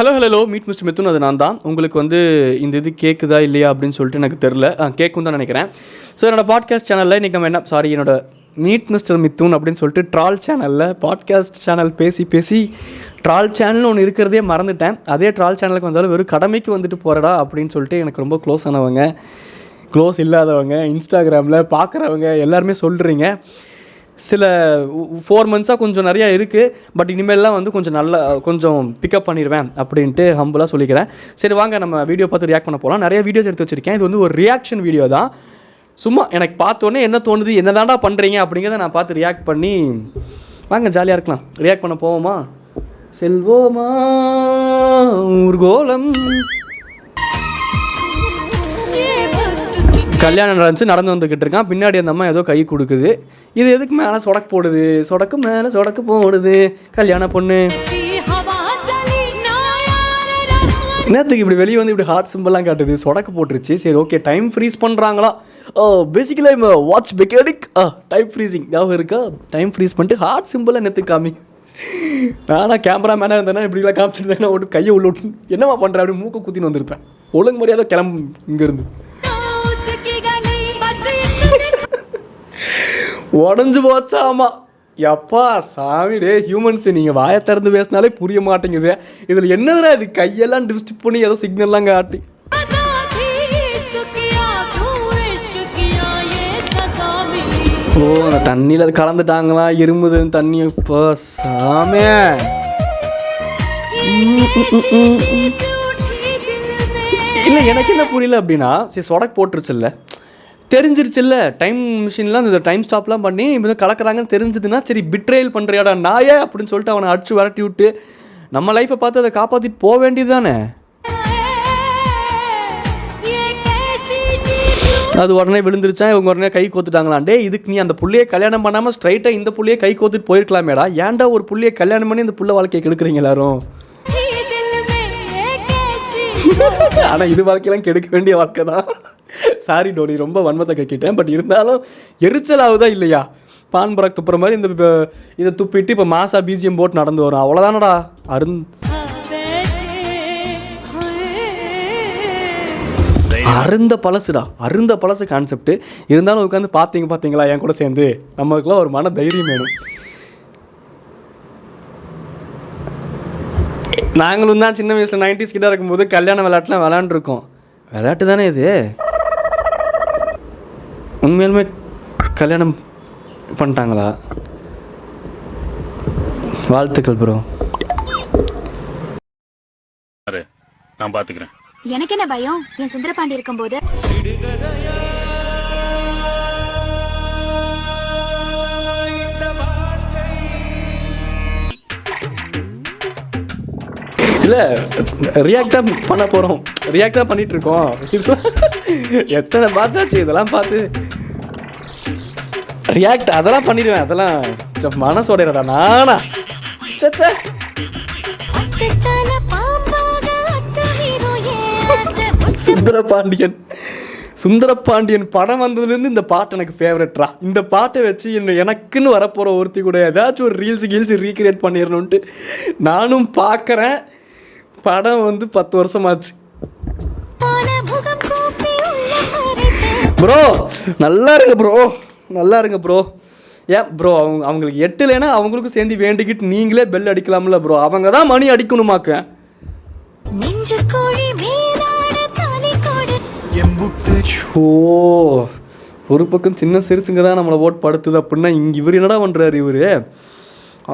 Hello meet mister Mithun. அது நான் தான். உங்களுக்கு இந்த இது கேட்குதா இல்லையா அப்படின்னு சொல்லிட்டு எனக்கு தெரில. கேட்கும் தான் நினைக்கிறேன். ஸோ என்னோடய பாட்காஸ்ட் சேனலில் இன்றைக்கி நம்ம என்னோட மீட் மிஸ்டர் மித்துன் அப்படின்னு சொல்லிட்டு ட்ரால் சேனலில் பாட்காஸ்ட் சேனல் பேசி ட்ரால் சேனல்னு ஒன்று இருக்கிறதே மறந்துட்டேன். அதே ட்ரால் சேனலுக்கு வந்தாலும் வெறும் கடமைக்கு போகிறடா அப்படின்னு சொல்லிட்டு எனக்கு ரொம்ப க்ளோஸ் ஆனவங்க, க்ளோஸ் இல்லாதவங்க, இன்ஸ்டாகிராமில் பார்க்குறவங்க எல்லாருமே சொல்கிறீங்க. சில 4 months கொஞ்சம் நிறையா இருக்குது. பட் இனிமேல்லாம் கொஞ்சம் பிக்கப் பண்ணிடுவேன் அப்படின்ட்டு ஹம்புளாக சொல்லிக்கிறேன். சரி வாங்க நம்ம வீடியோ பார்த்து ரியாக்ட் பண்ண போகலாம். நிறைய வீடியோஸ் எடுத்து வச்சுருக்கேன். இது ஒரு ரியாக்ஷன் வீடியோ தான். சும்மா எனக்கு பார்த்தோன்னே என்ன தோணுது, என்ன தாண்டா பண்ணுறீங்க அப்படிங்கிறத நான் பார்த்து ரியாக்ட் பண்ணி வாங்க ஜாலியாக இருக்கலாம். ரியாக்ட் பண்ண போவோமா? செல்வோமா ஊர்கோலம். கல்யாணம் நடந்து வந்துக்கிட்டு இருக்கான். பின்னாடி அந்த அம்மா ஏதோ கை கொடுக்குது. இது எதுக்கு மேலே சொடக்கு போடுது, சொடக்கு மேலே சொடக்கு போடுது கல்யாண பொண்ணு. என்னத்துக்கு இப்படி வெளியே இப்படி ஹார்ட் சிம்பிள்லாம் காட்டுது, சொடக்கு போட்டுருச்சு. சரி ஓகே, டைம் ஃப்ரீஸ் பண்ணுறாங்களா? Basically watch mechanic. Time freezing ஞாபகம் இருக்கா? டைம் ஃப்ரீஸ் பண்ணிட்டு ஹார்ட் சிம்பிளாக என்னத்துக்கு காமி. நானா கேமரா மேனாக இருந்தேன்னா இப்படிலாம் காமிச்சிருந்தேன்னா ஒரு கையை உள்ள விட்டு என்னம்மா பண்ணுறேன் அப்படின்னு மூக்க குத்தின்னு வந்திருப்பேன். ஒழுங்கு மரியாதை கிளம்பு இங்கேருந்து. உடஞ்சி போச்சா? ஆமாம். எப்பா சாமி டே ஹியூமன்ஸ், நீங்கள் வாயை திறந்து பேசினாலே புரிய மாட்டேங்குது. இதில் என்னதுடா இது? கையெல்லாம் டிஸ்டர்ப் பண்ணி ஏதோ சிக்னல்லாம் காட்டி அந்த தண்ணியில் அது கலந்துட்டாங்களா? இருமுது தண்ணி. இப்போ சாமே இல்லை, எனக்கு என்ன புரியல அப்படின்னா, சரி சொடக்கு போட்டுருச்சுல்ல, தெரிஞ்சிருச்சுல்ல, டைம் மிஷின்லாம் இந்த டைம் ஸ்டாப்லாம் பண்ணி இப்போ கலக்கிறாங்கன்னு தெரிஞ்சதுன்னா சரி பிட்ரேல் பண்ணுறியாடா நாயே அப்படின்னு சொல்லிட்டு அவனை அடிச்சு விரட்டி விட்டு நம்ம லைஃப்பை பார்த்து அதை காப்பாற்றிட்டு போக வேண்டியது தானே. அது உடனே விழுந்துருச்சா, இவங்க உடனே கை கோத்துட்டாங்களாண்டே. இதுக்கு நீ அந்த புள்ளையை கல்யாணம் பண்ணாமல் ஸ்ட்ரைட்டாக இந்த புள்ளையை கை கோத்துட்டு போயிருக்கலாமேடா. ஏன்டா ஒரு புள்ளையை கல்யாணம் பண்ணி இந்த புள்ள வாழ்க்கையை கெடுக்குறீங்க எல்லாரும்? ஆனால் இது வாழ்க்கையெல்லாம் கெடுக்க வேண்டிய வாழ்க்கை தான். சாரி டோனி, ரொம்ப வன்மத்தை கக்கிட்டேன். பட் இருந்தாலும் எரிச்சல் ஆகுதா இல்லையா? பான் பராக் துப்புற மாதிரி இதை துப்பிட்டு இப்போ மாசா பிஜிஎம் போட்டு நடந்து வரும். அவ்வளோதானடா. அருந்த பழசுடா, அருந்த பழசு கான்செப்ட். இருந்தாலும் உட்காந்து பார்த்தீங்களா என் கூட சேர்ந்து? நமக்குலாம் ஒரு மன தைரியம் வேணும். நாங்களும் தான் சின்ன வயசில் 90s கிட்ட இருக்கும்போது கல்யாண விளையாட்டுலாம் விளையாண்டுருக்கோம். விளையாட்டு தானே இது? உண்மையிலுமே கல்யாணம் பண்ணிட்டாங்களா? வாழ்த்துக்கள் ப்ரோ. நான் பாத்துக்கிறேன். எனக்கு என்ன பயம்? என் சுந்தரபாண்டி இருக்கும்போது இல்லை, ரியாக்டாக பண்ண போகிறோம், ரியாக்டாக பண்ணிகிட்டு இருக்கோம். எத்தனை பார்த்தாச்சு இதெல்லாம் பார்த்து ரியாக்ட் அதெல்லாம் பண்ணிடுவேன். அதெல்லாம் மனசோடையடா நானா. சுந்தரபாண்டியன் படம் வந்ததுலேருந்து இந்த பாட்டு எனக்கு ஃபேவரட்ரா. இந்த பாட்டை வச்சு எனக்குன்னு வரப்போகிற ஒருத்தி கூட ஏதாச்சும் ஒரு ரீல்ஸ் ரீக்ரியேட் பண்ணிடணுன்ட்டு நானும் பார்க்குறேன். படம் 10 வருஷமாச்சு. ப்ரோ நல்லா இருங்க ப்ரோ, நல்லா இருங்க ப்ரோ. ஏன் ப்ரோ அவங்களுக்கு எட்டுலேன்னா அவங்களுக்கும் சேர்ந்து வேண்டிக்கிட்டு நீங்களே பெல் அடிக்கலாம்ல ப்ரோ? அவங்க தான் மணி அடிக்கணுமாக்க. ஓ, ஒரு பக்கம் சின்ன சிறுசுங்க தான் நம்மளை ஓட் படுத்துது அப்படின்னா இவர் என்னடா பண்ணுறாரு? இவர்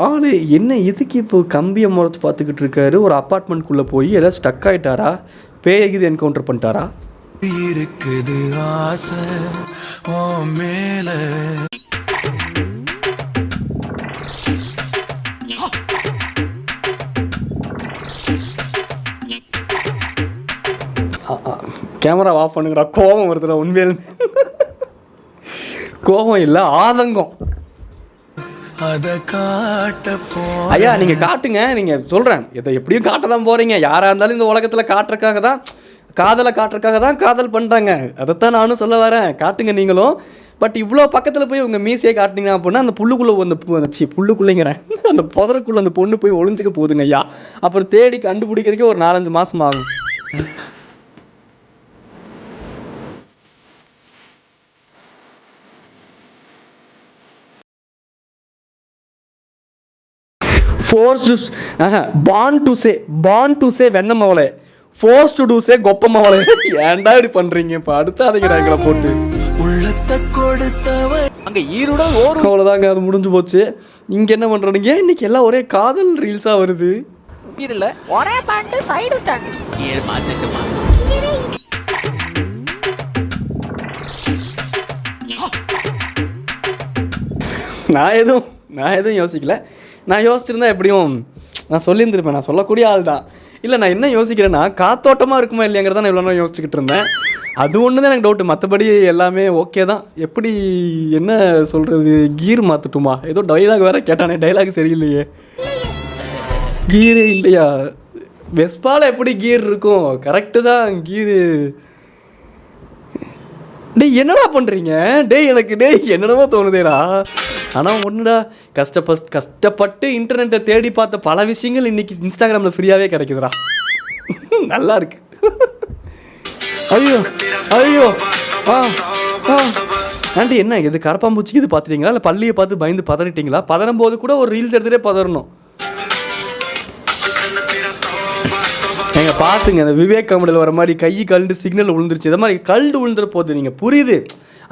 ஆளு என்ன இதுக்கு இப்போ கம்பியை முறைச்சி பார்த்துக்கிட்டு இருக்காரு? ஒரு அப்பார்ட்மெண்ட்குள்ளே போய் ஏதாவது ஸ்டக் ஆகிட்டாரா? பேய்குது என்கவுண்டர் பண்ணிட்டாரா? இருக்குது ஆசை மேல. கேமரா ஆஃப் பண்ணுங்கடா. கோபம் வருதுடா. உண்மையில கோபம் இல்லை, ஆதங்கம். ஐயா நீங்கள் காட்டுங்க. நீங்கள் சொல்கிறேன் இதை எப்படியும் காட்ட தான் போகிறீங்க. யாராக இருந்தாலும் இந்த உலகத்தில் காட்டுறதுக்காக தான், காதலை காட்டுறதுக்காக தான் காதல் பண்ணுறாங்க. அதைத்தான் நானும் சொல்ல வரேன். காட்டுங்க நீங்களும். பட் இவ்வளோ பக்கத்தில் போய் உங்கள் மீசையை காட்டினீங்க அப்படின்னா அந்த புல்லுக்குள்ளே புல்லுக்குள்ளேங்கிறேன் அந்த புதருக்குள்ளே அந்த பொண்ணு போய் ஒளிஞ்சிக்க போகுதுங்க ஐயா. அப்புறம் தேடி கண்டுபிடிக்கிறதுக்கே ஒரு 4-5 மாதம் ஆகும். born to say வெண்ணமவளே, forced to do say கொப்பமவளே. ஏன்டா இப்படி பண்றீங்க? இப்போ அடுத்தாதீங்கடா எங்களை போட்டு. உள்ளத்தை கொடுத்தவன் அங்க ஈருடன் ஓர். அவ்வளோதாங்க, அது முடிஞ்சு போச்சு. இங்க என்ன பண்றீங்க? இன்னைக்கு எல்லாம் ஒரே காதல் ரீல்ஸா வருது. இதுல ஒரே பாட்டு சைடு ஸ்டாண்ட் ஏர் மாத்திட்டுமா. நான் எதுவும் யோசிக்கல. நான் யோசிச்சிருந்தா எப்படியும் நான் சொல்லியிருந்திருப்பேன். நான் சொல்லக்கூடிய ஆள் தான். இல்லை, நான் என்ன யோசிக்கிறேன்னா காத்தோட்டமாக இருக்குமா இல்லையாங்கிறத நான் இவ்வளோ நேரம் யோசிச்சுக்கிட்டு இருந்தேன். அது ஒன்று தான் எனக்கு டவுட்டு. மற்றபடி எல்லாமே ஓகே தான். எப்படி என்ன சொல்கிறது, கீர் மாற்றட்டுமா? ஏதோ டைலாக் வேறு கேட்டானே, டைலாக் சரியில்லையே. கீரே இல்லையா? வெஸ்பால் எப்படி கீர் இருக்கும்? கரெக்டு தான், கீரு. டேய் என்னடா பண்ணுறீங்க? எனக்கு என்னடா தோணுதேடா. ஆனால் ஒன்றுடா, கஷ்டப்பட்டு இன்டர்நெட்டை தேடி பார்த்த பல விஷயங்கள் இன்றைக்கி இன்ஸ்டாகிராமில் ஃப்ரீயாகவே கிடைக்குதுடா. நல்லா இருக்கு. ஐயோ ஆண்டி என்ன இது கரப்பாம்பூச்சிக்கு இது பார்த்துட்டீங்களா? இல்லை பள்ளியை பார்த்து பயந்து பதறிட்டீங்களா? பதறும் போது கூட ஒரு ரீல்ஸ் எடுத்துகிட்டே பதறணும். நீங்கள் பார்த்துங்க, அந்த விவேக் காமெடியில் வர மாதிரி கை கல்டு சிக்னல் விழுந்துருச்சு. இந்த மாதிரி கல்டு விழுந்துற போது நீங்கள் புரியுது,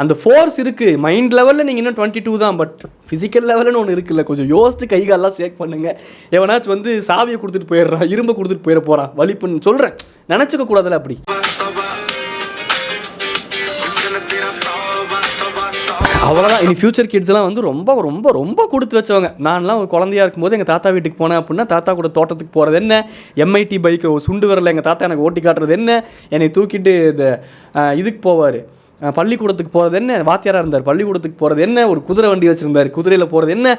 அந்த ஃபோர்ஸ் இருக்குது. மைண்ட் லெவலில் நீங்கள் இன்னும் 22 தான், பட் ஃபிசிக்கல் லெவல்னு ஒன்று இருக்குல்ல. கொஞ்சம் யோசிச்சு கை காலெல்லாம் ஷேக் பண்ணுங்கள். எவனாச்சும் வந்து சாவியை கொடுத்துட்டு போயிடுறான், இரும்பை கொடுத்துட்டு போயிட போகிறான், வலிப்புன்னு சொல்கிறேன். நினச்சிக்க கூடாதுல்ல அப்படி. அவ்வளோதான். இனி ஃபியூச்சர் கிட்ஸ்லாம் வந்து ரொம்ப ரொம்ப ரொம்ப கொடுத்து வச்சவங்க. நான்லாம் ஒரு குழந்தையா இருக்கும்போது எங்கள் தாத்தா வீட்டுக்கு போனேன் அப்படின்னா தாத்தா கூட தோட்டத்துக்கு போகிறது என்ன, எம்ஐடி பைக்கை சுண்டு வரல எங்கள் தாத்தா எனக்கு ஓட்டி காட்டுறது என்ன, என்னை தூக்கிட்டு இந்த இதுக்கு போவார், பள்ளிக்கூடத்துக்கு போகிறது என்ன, வாத்தியாராக இருந்தார், பள்ளிக்கூடத்துக்கு போகிறது என்ன, ஒரு குதிரை வண்டி வச்சுருந்தார், குதிரையில் போகிறது என்ன.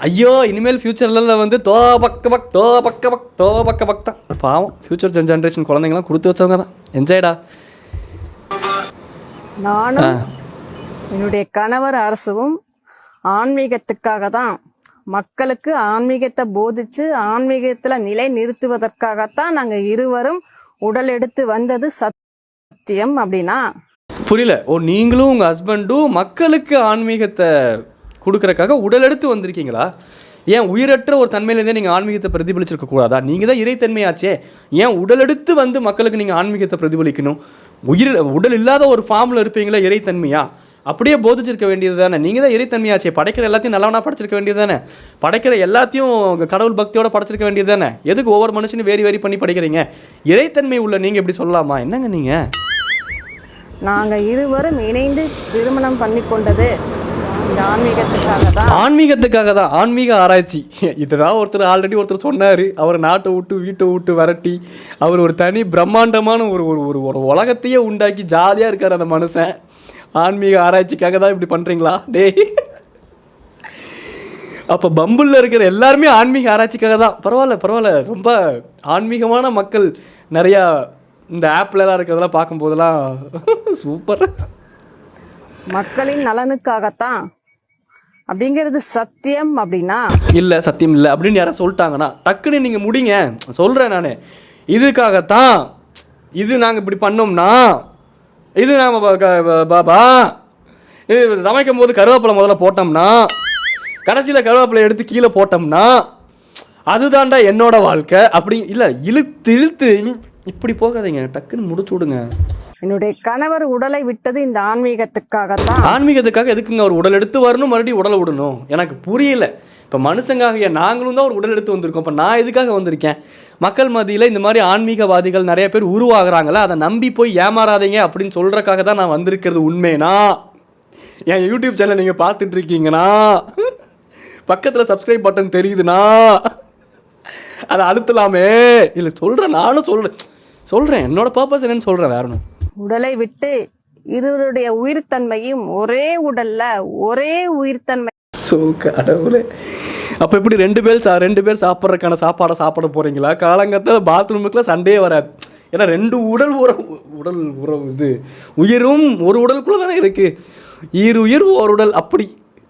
ஐயோ, இனிமேல் ஃப்யூச்சர்லாம் வந்து தோ பக்க பக் தான். பாவம், ஃப்யூச்சர் ஜென்ரேஷன் குழந்தைங்களாம் கொடுத்து வச்சவங்க தான். என்ஜாய்டா. நானும் என்னுடைய கணவர் அரசும் ஆன்மீகத்துக்காக தான், மக்களுக்கு ஆன்மீகத்தை போதிச்சு ஆன்மீகத்துல நிலை நிறுத்துவதற்காகத்தான் நாங்க இருவரும் உடல் எடுத்து வந்தது சத்தியம். அப்படின்னா புரியல. நீங்களும் உங்க ஹஸ்பண்டும் மக்களுக்கு ஆன்மீகத்தை கொடுக்கறதுக்காக உடல் எடுத்து வந்திருக்கீங்களா? ஏன் உயிரற்ற ஒரு தன்மையிலேருந்தே நீங்கள் ஆன்மீகத்தை பிரதிபலிச்சிருக்க கூடாதா? நீங்கள் தான் இறைத்தன்மையாச்சே, ஏன் உடல் எடுத்து வந்து மக்களுக்கு நீங்கள் ஆன்மீகத்தை பிரதிபலிக்கணும்? உடல் இல்லாத ஒரு ஃபார்மில் இருப்பீங்களா இறைத்தன்மையா? அப்படியே போதிச்சிருக்க வேண்டியது தானே. நீங்கள் தான் இறைத்தன்மையாச்சே, படைக்கிற எல்லாத்தையும் நல்லவனா படைச்சிருக்க வேண்டியது தானே, படைக்கிற எல்லாத்தையும் கடவுள் பக்தியோட படைச்சிருக்க வேண்டியது தானே. எதுக்கு ஒவ்வொரு மனுஷனும் வேரி பண்ணி படைக்கிறீங்க? இறைத்தன்மை உள்ள நீங்கள் எப்படி சொல்லலாமா? என்னங்க நீங்கள்? நாங்கள் இருவரும் இணைந்து திருமணம் பண்ணி கொண்டது இந்த ஆன்மீகத்துக்காக தான். ஆன்மீக ஆராய்ச்சி இதுதான் ஒருத்தர் சொன்னார். அவர் நாட்டை விட்டு வீட்டை விட்டு விரட்டி அவர் ஒரு தனி பிரம்மாண்டமான ஒரு ஒரு உலகத்தையே உண்டாக்கி ஜாலியாக இருக்கார் அந்த மனுஷன். ஆன்மீக ஆராய்ச்சிக்காக தான் இப்படி பண்ணுறீங்களா? டேய், அப்போ பம்புளில் இருக்கிற எல்லாருமே ஆன்மீக ஆராய்ச்சிக்காக தான். பரவாயில்ல. ரொம்ப ஆன்மீகமான மக்கள் நிறையா இந்த ஆப்லலாம் இருக்கிறதெல்லாம் பார்க்கும்போதெல்லாம் சூப்பர். மக்களின் நலனுக்காகத்தான் அப்படிங்கிறது சத்தியம். அப்படின்னா இல்லை, சத்தியம் இல்லை அப்படின்னு யாரும் சொல்லிட்டாங்கன்னா டக்குன்னு நீங்கள் முடிங்க. சொல்கிறேன் நான், இதுக்காகத்தான், இது நாங்கள் இப்படி பண்ணோம்னா, இது நாம் பாபா இது சமைக்கும் போது கருவேப்பிலை முதல்ல போட்டோம்னா, கடைசியில் கருவேப்பிலை எடுத்து கீழே போட்டோம்னா, அதுதான்டா என்னோட வாழ்க்கை அப்படி இல்லை. இழுத்து இப்படி போகாதீங்க, டக்குன்னு முடிச்சு விடுங்க. என்னுடைய கணவர் உடலை விட்டது இந்த ஆன்மீகத்துக்காகத்தான். ஆன்மீகத்துக்காக எதுக்குங்க அவர் உடல் எடுத்து வரணும், மறுபடியும் உடலை விடணும்? எனக்கு புரியல. இப்போ மனுஷங்காக நாங்களும் தான் ஒரு உடல் எடுத்து வந்திருக்கோம். இப்போ நான் எதுக்காக வந்திருக்கேன்? மக்கள் மத்தியில் இந்த மாதிரி ஆன்மீகவாதிகள் நிறைய பேர் உருவாகிறாங்களா, அதை நம்பி போய் ஏமாறாதீங்க அப்படின்னு சொல்கிறக்காக தான் நான் வந்திருக்கிறது. உண்மைனா என் யூடியூப் சேனல் நீங்கள் பார்த்துட்டு இருக்கீங்கன்னா பக்கத்தில் சப்ஸ்கிரைப் பட்டன் தெரியுதுண்ணா, அதை அழுத்தலாமே. இல்லை சொல்கிறேன், நானும் சொல்கிறேன் என்னோட பர்பஸ் என்னன்னு சொல்கிறேன். வேற ஒன்றும். உடலை விட்டு இருவருடைய உயிர்த்தன்மையும் ஒரே உடல்ல ஒரே உயிர்த்தன்மை. கடவுளே, அப்போ எப்படி ரெண்டு பேர் சாப்பிட்றதுக்கான சாப்பாடை சாப்பிட போகிறீங்களா? காலங்கத்தில் பாத்ரூமுக்குலாம் சண்டே வராது. ஏன்னா ரெண்டு உடல் உறவு இது உயிரும் ஒரு உடலுக்குள்ளே தானே இருக்குது. ஈருயிர் ஓருடல் அப்படி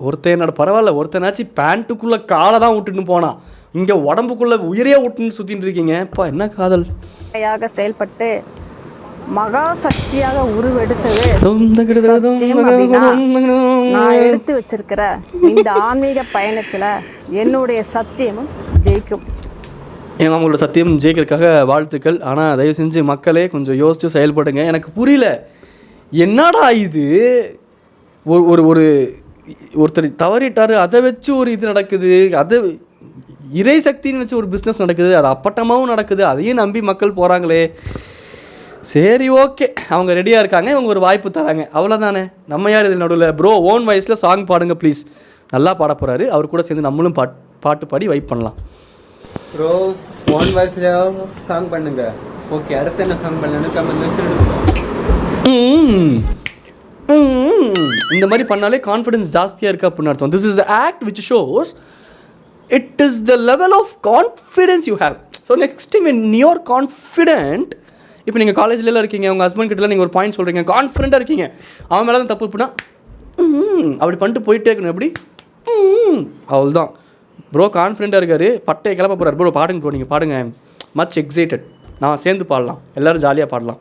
ஒருத்தன் என்னோட பரவாயில்ல, ஒருத்தனாச்சும் பேண்ட்டுக்குள்ளே காலை தான் விட்டுன்னு போனான், இங்கே உடம்புக்குள்ளே உயிரே விட்டுன்னு சுற்றின்னு இருக்கீங்க. அப்பா என்ன காதல். செயல்பட்டு மகா சக்தியாக உருவெடுத்தது சத்தியம் அப்படின்னா, நான் எடுத்து வச்சிருக்கிற இந்த ஆன்மீக பயணத்துல என்னுடைய சத்தியமும் ஜெயிக்கும். ஏன் அவங்களோட சத்தியம் ஜெயிக்கிறதுக்காக வாழ்த்துக்கள். ஆனால் தயவு செஞ்சு மக்களே கொஞ்சம் யோசித்து செயல்படுங்க. எனக்கு புரியல, என்னடா இது, ஒரு ஒரு ஒருத்தர் தவறிட்டார், அதை வச்சு ஒரு இது நடக்குது, அதை இறை சக்தின்னு வச்சு ஒரு பிஸ்னஸ் நடக்குது, அது அப்பட்டமாகவும் நடக்குது, அதையும் நம்பி மக்கள் போகிறாங்களே. சரி ஓகே, அவங்க ரெடியாக இருக்காங்க, இவங்க ஒரு வாய்ப்பு தராங்க, அவ்வளோதானே. நம்ம யார் இதில் நடுவில்? ப்ரோ ஓன் வாய்ஸில் சாங் பாடுங்க ப்ளீஸ். நல்லா பாட போகிறாரு, அவர் கூட சேர்ந்து நம்மளும் பாட்டு பாடி வைப் பண்ணலாம். ப்ரோ ஓன் வாய்ஸ்ல சாங் பண்ணுங்க. ஓகே, அடுத்து என்ன சாங் பண்ணலாம்னு கமெண்ட்ல சொல்லுங்க. இந்த மாதிரி பண்ணாலே கான்ஃபிடன்ஸ் ஜாஸ்தியாக இருக்குது அப்படின்னு அர்த்தம். This is the act which shows it is the level of confidence you have. So next time when you're confident, இப்போ நீங்கள் காலேஜ்லாம் இருக்கீங்க, உங்கள் ஹஸ்பண்ட் கிட்டலாம் நீங்கள் ஒரு பாயிண்ட் சொல்கிறீங்க, கான்ஃபிடென்ட்டாக இருக்கீங்க, அவன் மேலே தான் தப்பு அப்படின்னா அப்படி பண்ணிட்டு போயிட்டே இருக்கணும். எப்படி அவ்வளோதான் ப்ரோ, கான்ஃபிடென்ட்டாக இருக்காரு, பட்டையை கிளப்ப போகிறார். ப்ரோ பாடுங்க ப்ரோ, நீங்கள் பாடுங்க, மச் எக்ஸைட்டட், நான் சேர்ந்து பாடலாம், எல்லோரும் ஜாலியாக பாடலாம்.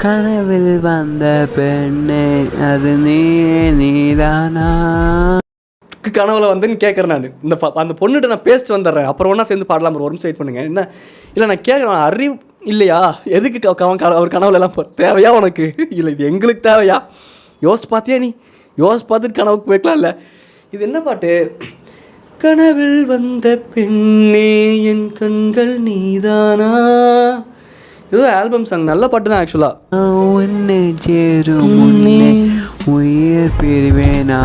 கனவில் வந்த பெண்ணே அது நீதானா? கனவுல வந்துன்னு கேட்குறேன் நான். இந்த அந்த பொண்ணுகிட்ட நான் பேசிட்டு வந்துடுறேன், அப்புறம் ஒன்றா சேர்ந்து பாடலாம். ஒரு நிமிஷம் வெயிட் பண்ணுங்க. என்ன இல்லை, நான் கேட்குறேன், அறிவு இல்லையா? எதுக்கு அவர் கனவுலலாம் தேவையா உனக்கு? இல்லை இது எங்களுக்கு தேவையா? யோசிச்சு பார்த்தியா நீ? யோசிச்சு பார்த்துட்டு கனவுக்கு போய்க்கலாம். இல்லை இது என்ன பாட்டு? கனவில் வந்த பெண்ணே என் கண்கள் நீதானா. இதுதான் ஆல்பம் சாங், நல்ல பாட்டு தான் ஆக்சுவலாக. உன்னை சேரும் முன்னே உயிர் பிரிவேனா.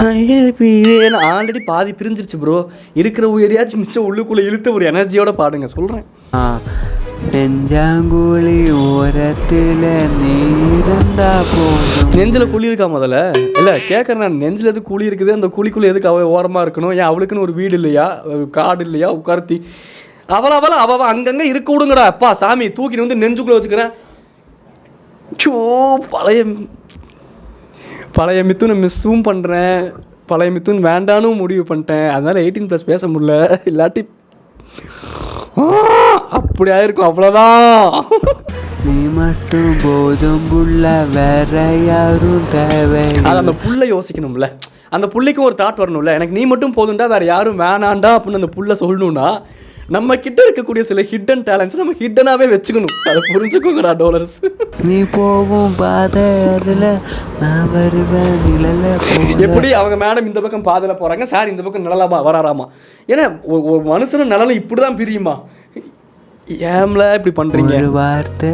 ஆல்ரெடி பாதி பிரிஞ்சிருச்சு ப்ரோ, இருக்கிற உயிரியாச்சும் மிச்சம் உள்ளுக்குள்ளே இழுத்த ஒரு எனர்ஜியோட பாடுங்க, சொல்கிறேன். நெஞ்சாங்குழி ஓரத்தில் நீரந்தா போதும். நெஞ்சில் குழி இருக்கா முதல்ல? இல்லை கேட்குறேன் நான், நெஞ்சில் எது குழி இருக்குது, அந்த குழிக்குள்ளே எதுக்கு அவள் ஓரமாக இருக்கணும்? ஏன் அவளுக்குன்னு ஒரு வீடு இல்லையா, காடு இல்லையா, உட்கார்த்தி அவள் அங்கங்கே இருக்க விடுங்கடா. அப்பா சாமி தூக்கின்னு வந்து நெஞ்சுக்குள்ளே வச்சுக்கிறேன். சோ பழைய மித்துனை மிஸ்ஸும் பண்ணுறேன், பழைய மித்துன் வேண்டான்னு முடிவு பண்ணிட்டேன். அதனால் 18+ பேச முடியல, இல்லாட்டி அப்படி ஆயிருக்கும். அவ்வளோதான். நீ மட்டும் போதும் புள்ள, வேற யாரும் தேவை. அது அந்த புள்ள யோசிக்கணும்ல, அந்த புள்ளைக்கும் ஒரு தாட் வரணும்ல. எனக்கு நீ மட்டும் போதும்டா, வேறு யாரும் வேணாண்டா அப்படின்னு அந்த புள்ள சொல்லணும்னா, நம்ம கிட்ட இருக்கக்கூடிய சில ஹிடன் டேலண்ட்ஸ் நம்ம ஹிட்டனாகவே வச்சுக்கணும். அதை புரிஞ்சுக்கோங்கடா டோலர்ஸ். நீ போகும் பாதை அதில் நான் வருவேன் நிழல. எப்படி அவங்க மேடம் இந்த பக்கம் பாதையில் போகிறாங்க, சார் இந்த பக்கம் நிழலாமா வராராமா? ஏன்னா ஒரு மனுஷனும் நிழலும் இப்படி தான் பிரியுமா? ஏம்ல இப்படி பண்ணுறீங்க? ஒரு வார்த்தை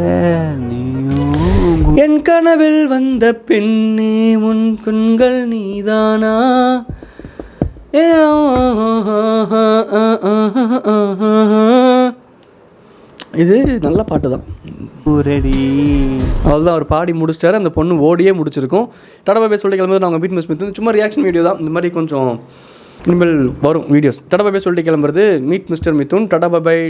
நீயும். என் கனவில் வந்த பெண்ணே உன் கண்கள் நீதானா. இது நல்ல பாட்டு தான். அவ்வளோதான், அவர் பாடி முடிச்சிட்டாரு, அந்த பொண்ணு ஓடியே முடிச்சிருக்கும். டாடா பாய் சொல்லிட்டு கிளம்புறது நாங்கள் மீட் மிஸ் மித்து சும்மா ரியாக்ஷன் வீடியோ தான். இந்த மாதிரி கொஞ்சம் இனிமேல் வரும் வீடியோஸ். டாடா பாய் சொல்லிட்டு கிளம்புறது மீட் மிஸ்டர் மித்துன். டாடா பாய்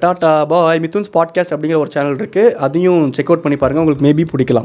டாடா பாய் மித்துன்ஸ் பாட்காஸ்ட் அப்படிங்கிற ஒரு சேனல் இருக்குது, அதையும் செக் அவுட் பண்ணி பாருங்கள், உங்களுக்கு மேபி பிடிக்கலாம்.